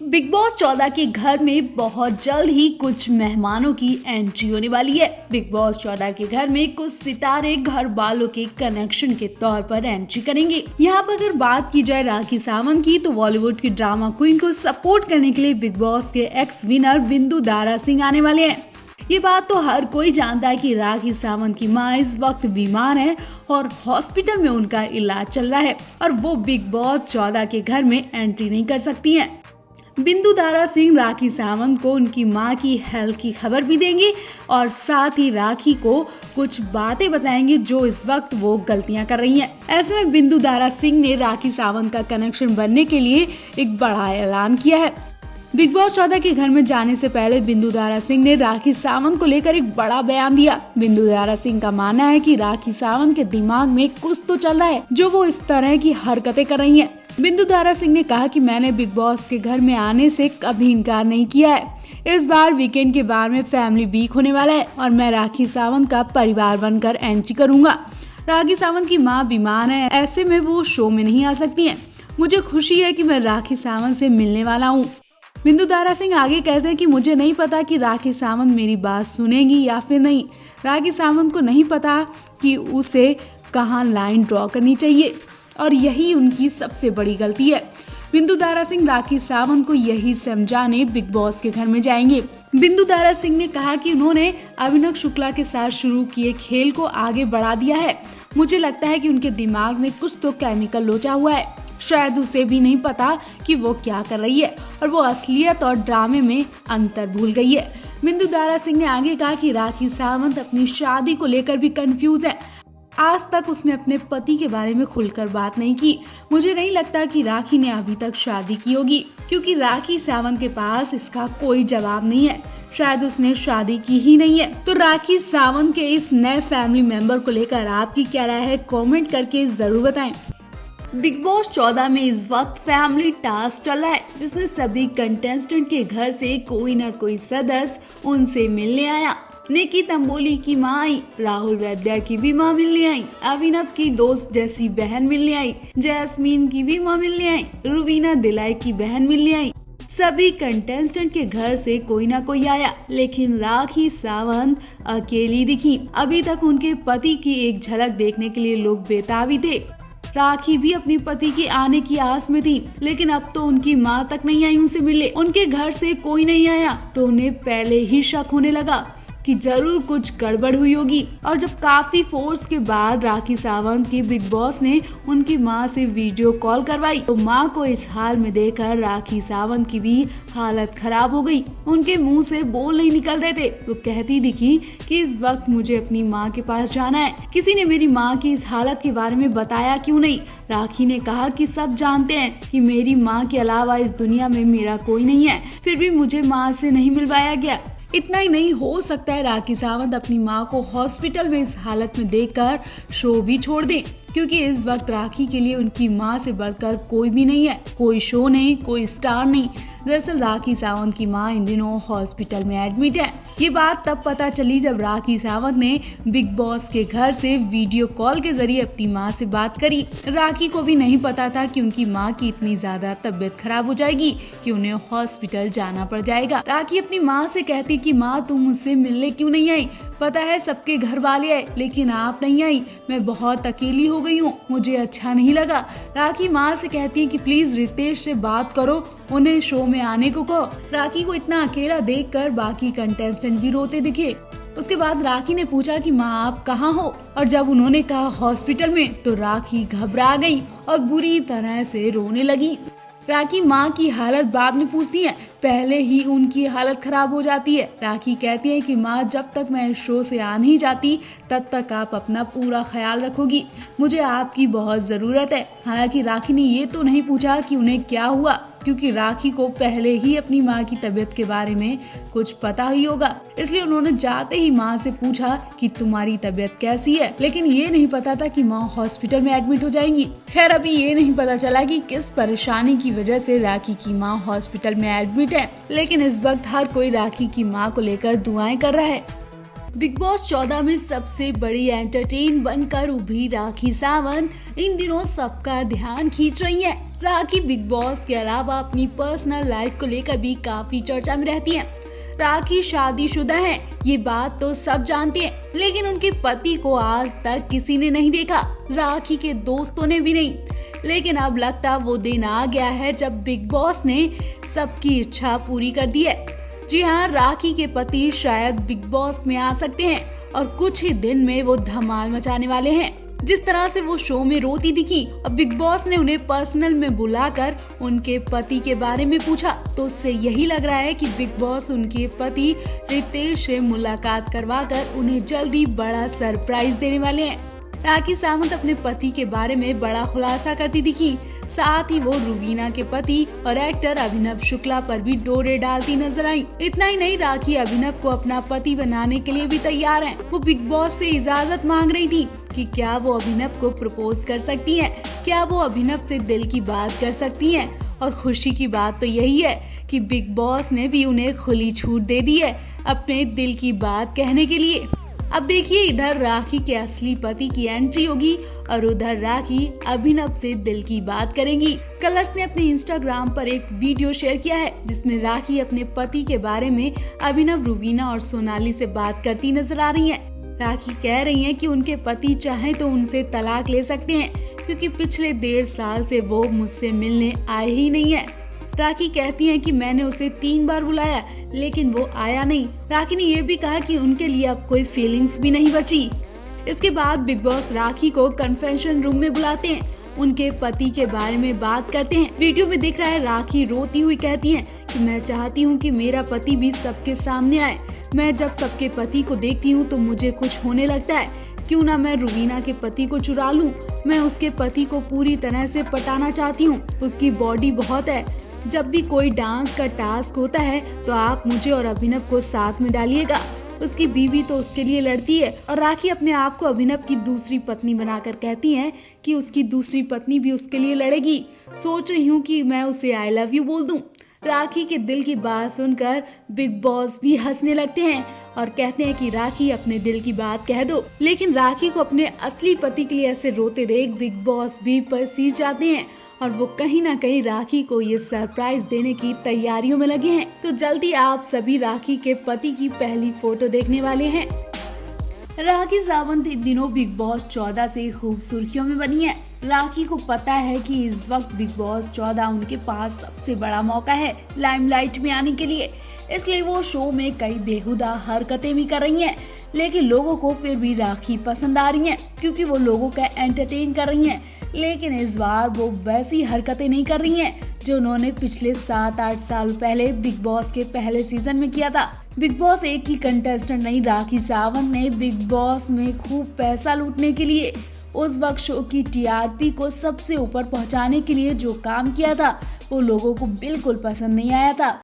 Big boss 14 के घर में बहुत जल्द ही कुछ मेहमानों की एंट्री होने वाली है। बिग बॉस 14 के घर में कुछ सितारे घर वालों के कनेक्शन के तौर पर एंट्री करेंगे। यहाँ पर अगर बात की जाए राखी सावंत की, तो बॉलीवुड की ड्रामा क्वीन को सपोर्ट करने के लिए बिग बॉस के एक्स विनर बिंदु दारा सिंह आने वाले हैं। ये बात तो हर कोई जानता है कि राखी सावंत की मां इस वक्त बीमार है और हॉस्पिटल में उनका इलाज चल रहा है और वो बिग बॉस 14 के घर में एंट्री नहीं कर सकती हैं। बिंदु दारा सिंह राखी सावंत को उनकी मां की हेल्थ की खबर भी देंगे और साथ ही राखी को कुछ बातें बताएंगे जो इस वक्त वो गलतियां कर रही हैं। ऐसे में बिंदु दारा सिंह ने राखी सावंत का कनेक्शन बनने के लिए एक बड़ा ऐलान किया है। बिग बॉस 14 के घर में जाने से पहले बिंदु दारा सिंह ने राखी सावंत को लेकर एक बड़ा बयान दिया। बिंदु दारा सिंह का मानना है कि राखी सावंत के दिमाग में कुछ तो चल रहा है जो वो इस तरह की हरकतें कर रही हैं। बिंदु दारा सिंह ने कहा कि मैंने बिग बॉस के घर में आने से कभी इनकार नहीं किया है। इस बार वीकेंड के बाद में फैमिली वीक होने वाला है और मैं राखी सावंत का परिवार बनकर एंट्री करूंगा। राखी सावंत की मां बीमार है, ऐसे में वो शो में नहीं आ सकती हैं। मुझे खुशी है कि मैं राखी सावंत से मिलने वाला हूँ। बिंदु दारा सिंह आगे कहते हैं कि मुझे नहीं पता कि राखी सावंत मेरी बात सुनेगी या फिर नहीं। राखी सावंत को नहीं पता कि उसे कहाँ लाइन ड्रॉ करनी चाहिए और यही उनकी सबसे बड़ी गलती है। बिंदु दारा सिंह राखी सावंत को यही समझाने बिग बॉस के घर में जाएंगे। बिंदु दारा सिंह ने कहा कि उन्होंने अभिनव शुक्ला के साथ शुरू किए खेल को आगे बढ़ा दिया है। मुझे लगता है कि उनके दिमाग में कुछ तो केमिकल लोचा हुआ है। शायद उसे भी नहीं पता कि वो क्या कर रही है और वो असलियत और ड्रामे में अंतर भूल गई है। बिंदु दारा सिंह ने आगे कहा कि राखी सावंत अपनी शादी को लेकर भी कंफ्यूज है। आज तक उसने अपने पति के बारे में खुलकर बात नहीं की। मुझे नहीं लगता कि राखी ने अभी तक शादी की होगी क्योंकि राखी सावंत के पास इसका कोई जवाब नहीं है। शायद उसने शादी की ही नहीं है। तो राखी सावंत के इस नए फैमिली मेंबर को लेकर आपकी क्या राय है, कमेंट करके जरूर बताएं। बिग बॉस 14 में इस वक्त फैमिली टास्क चल रहा है जिसमें सभी कंटेस्टेंट के घर से कोई ना कोई सदस्य उनसे मिलने आया। निकी तंबोली की मां आई, राहुल वैद्या की भी मां मिलने आई, अभिनव की दोस्त जैसी बहन मिलने आई, जैस्मीन की भी मां मिलने आई, रुवीना दिलाई की बहन मिलने आई। सभी कंटेस्टेंट के घर से कोई ना कोई आया, लेकिन राखी सावंत अकेली दिखी। अभी तक उनके पति की एक झलक देखने के लिए लोग बेताब ही थे। राखी भी अपने पति के आने की आस में थी, लेकिन अब तो उनकी मां तक नहीं आई उनसे मिले। उनके घर से कोई नहीं आया तो उन्हें पहले ही शक होने लगा कि जरूर कुछ गड़बड़ हुई होगी। और जब काफी फोर्स के बाद राखी सावंत की बिग बॉस ने उनकी मां से वीडियो कॉल करवाई तो मां को इस हाल में देखकर राखी सावंत की भी हालत खराब हो गई। उनके मुंह से बोल नहीं निकल रहे थे। वो कहती दिखी कि इस वक्त मुझे अपनी मां के पास जाना है। किसी ने मेरी मां की इस हालत के बारे में बताया क्यों नहीं। राखी ने कहा कि सब जानते हैं कि मेरी मां के अलावा इस दुनिया में मेरा कोई नहीं है, फिर भी मुझे मां से नहीं मिलवाया गया। इतना ही नहीं, हो सकता है राखी सावंत अपनी मां को हॉस्पिटल में इस हालत में देखकर शो भी छोड़ दें, क्योंकि इस वक्त राखी के लिए उनकी मां से बढ़कर कोई भी नहीं है। कोई शो नहीं, कोई स्टार नहीं। दरअसल राखी सावंत की मां इन दिनों हॉस्पिटल में एडमिट है। ये बात तब पता चली जब राखी सावंत ने बिग बॉस के घर से वीडियो कॉल के जरिए अपनी मां से बात करी। राखी को भी नहीं पता था कि उनकी मां की इतनी ज्यादा तबीयत खराब हो जाएगी कि उन्हें हॉस्पिटल जाना पड़ जाएगा। राखी अपनी मां से कहती कि मां तुम मुझसे मिलने क्यों नहीं आई? पता है सबके घर वाले आए लेकिन आप नहीं आई। मैं बहुत अकेली हो गई हूँ, मुझे अच्छा नहीं लगा। राखी माँ से कहती है कि प्लीज रितेश से बात करो, उन्हें शो में आने को कहो। राखी को इतना अकेला देखकर बाकी कंटेस्टेंट भी रोते दिखे। उसके बाद राखी ने पूछा कि माँ आप कहाँ हो, और जब उन्होंने कहा हॉस्पिटल में तो राखी घबरा गई और बुरी तरह से रोने लगी। राखी माँ की हालत बाद में पूछती है, पहले ही उनकी हालत खराब हो जाती है। राखी कहती है कि माँ जब तक मैं शो से आ नहीं जाती तब तक आप अपना पूरा ख्याल रखोगी, मुझे आपकी बहुत जरूरत है। हालांकि राखी ने ये तो नहीं पूछा कि उन्हें क्या हुआ, क्योंकि राखी को पहले ही अपनी माँ की तबीयत के बारे में कुछ पता ही होगा, इसलिए उन्होंने जाते ही माँ से पूछा कि तुम्हारी तबीयत कैसी है। लेकिन ये नहीं पता था कि माँ हॉस्पिटल में एडमिट हो जाएंगी। खैर अभी ये नहीं पता चला कि किस परेशानी की वजह से राखी की माँ हॉस्पिटल में एडमिट है, लेकिन इस वक्त हर कोई राखी की माँ को लेकर दुआएं कर रहा है। बिग बॉस 14 में सबसे बड़ी एंटरटेन बनकर उभरी राखी सावंत इन दिनों सबका ध्यान खींच रही है। राखी बिग बॉस के अलावा अपनी पर्सनल लाइफ को लेकर भी काफी चर्चा में रहती हैं। राखी शादीशुदा है, ये बात तो सब जानते हैं, लेकिन उनके पति को आज तक किसी ने नहीं देखा, राखी के दोस्तों ने भी नहीं। लेकिन अब लगता वो दिन आ गया है जब बिग बॉस ने सबकी इच्छा पूरी कर दी है। जी हाँ, राखी के पति शायद बिग बॉस में आ सकते हैं और कुछ ही दिन में वो धमाल मचाने वाले हैं। जिस तरह से वो शो में रोती दिखी, अब बिग बॉस ने उन्हें पर्सनल में बुलाकर उनके पति के बारे में पूछा, तो उससे यही लग रहा है कि बिग बॉस उनके पति रितेश से मुलाकात करवाकर उन्हें जल्दी बड़ा सरप्राइज देने वाले हैं। राखी सावंत अपने पति के बारे में बड़ा खुलासा करती दिखी, साथ ही वो रुवीना के पति और एक्टर अभिनव शुक्ला पर भी डोरे डालती नजर आई। इतना ही नहीं, राखी अभिनव को अपना पति बनाने के लिए भी तैयार है। वो बिग बॉस से इजाजत मांग रही थी कि क्या वो अभिनव को प्रपोज कर सकती हैं, क्या वो अभिनव से दिल की बात कर सकती हैं। और खुशी की बात तो यही है कि बिग बॉस ने भी उन्हें खुली छूट दे दी है अपने दिल की बात कहने के लिए। अब देखिए, इधर राखी के असली पति की एंट्री होगी और उधर राखी अभिनव से दिल की बात करेंगी। कलर्स ने अपने इंस्टाग्राम पर एक वीडियो शेयर किया है जिसमें राखी अपने पति के बारे में अभिनव, रुवीना और सोनाली से बात करती नजर आ रही हैं। राखी कह रही हैं कि उनके पति चाहे तो उनसे तलाक ले सकते हैं, क्योंकि पिछले 1.5 साल से वो मुझसे मिलने आए ही नहीं है। राखी कहती हैं कि मैंने उसे 3 बार बुलाया लेकिन वो आया नहीं। राखी ने ये भी कहा कि उनके लिए अब कोई फीलिंग्स भी नहीं बची। इसके बाद बिग बॉस राखी को कन्फेशन रूम में बुलाते हैं, उनके पति के बारे में बात करते हैं। वीडियो में दिख रहा है राखी रोती हुई कहती हैं कि मैं चाहती हूँ कि मेरा पति भी सबके सामने आए। मैं जब सबके पति को देखती हूँ तो मुझे कुछ होने लगता है। क्यों ना मैं रुवीना के पति को चुरा लूं। मैं उसके पति को पूरी तरह से पटाना चाहती हूँ। उसकी बॉडी बहुत है। जब भी कोई डांस का टास्क होता है तो आप मुझे और अभिनव को साथ में डालिएगा। उसकी बीवी तो उसके लिए लड़ती है। और राखी अपने आप को अभिनव की दूसरी पत्नी बनाकर कहती हैं कि उसकी दूसरी पत्नी भी उसके लिए लड़ेगी। सोच रही हूँ कि मैं उसे आई लव यू बोल दूं। राखी के दिल की बात सुनकर बिग बॉस भी हंसने लगते हैं और कहते हैं कि राखी अपने दिल की बात कह दो। लेकिन राखी को अपने असली पति के लिए ऐसे रोते देख बिग बॉस भी पसीज जाते हैं और वो कहीं ना कहीं राखी को ये सरप्राइज देने की तैयारियों में लगे हैं। तो जल्दी आप सभी राखी के पति की पहली फोटो देखने वाले हैं। राखी सावंत इन दिनों बिग बॉस 14 से खूब सुर्खियों में बनी है। राखी को पता है कि इस वक्त बिग बॉस 14 उनके पास सबसे बड़ा मौका है लाइमलाइट में आने के लिए, इसलिए वो शो में कई बेहुदा हरकतें भी कर रही हैं। लेकिन लोगों को फिर भी राखी पसंद आ रही हैं क्योंकि वो लोगों का एंटरटेन कर रही हैं। लेकिन इस बार वो वैसी हरकतें नहीं कर रही हैं जो उन्होंने पिछले 7-8 साल पहले बिग बॉस के पहले सीजन में किया था। बिग बॉस एक ही कंटेस्टेंट नहीं, राखी सावंत ने बिग बॉस में खूब पैसा लूटने के लिए, उस वक्त शो की टीआरपी को सबसे ऊपर पहुंचाने के लिए जो काम किया था वो लोगों को बिल्कुल पसंद नहीं आया था।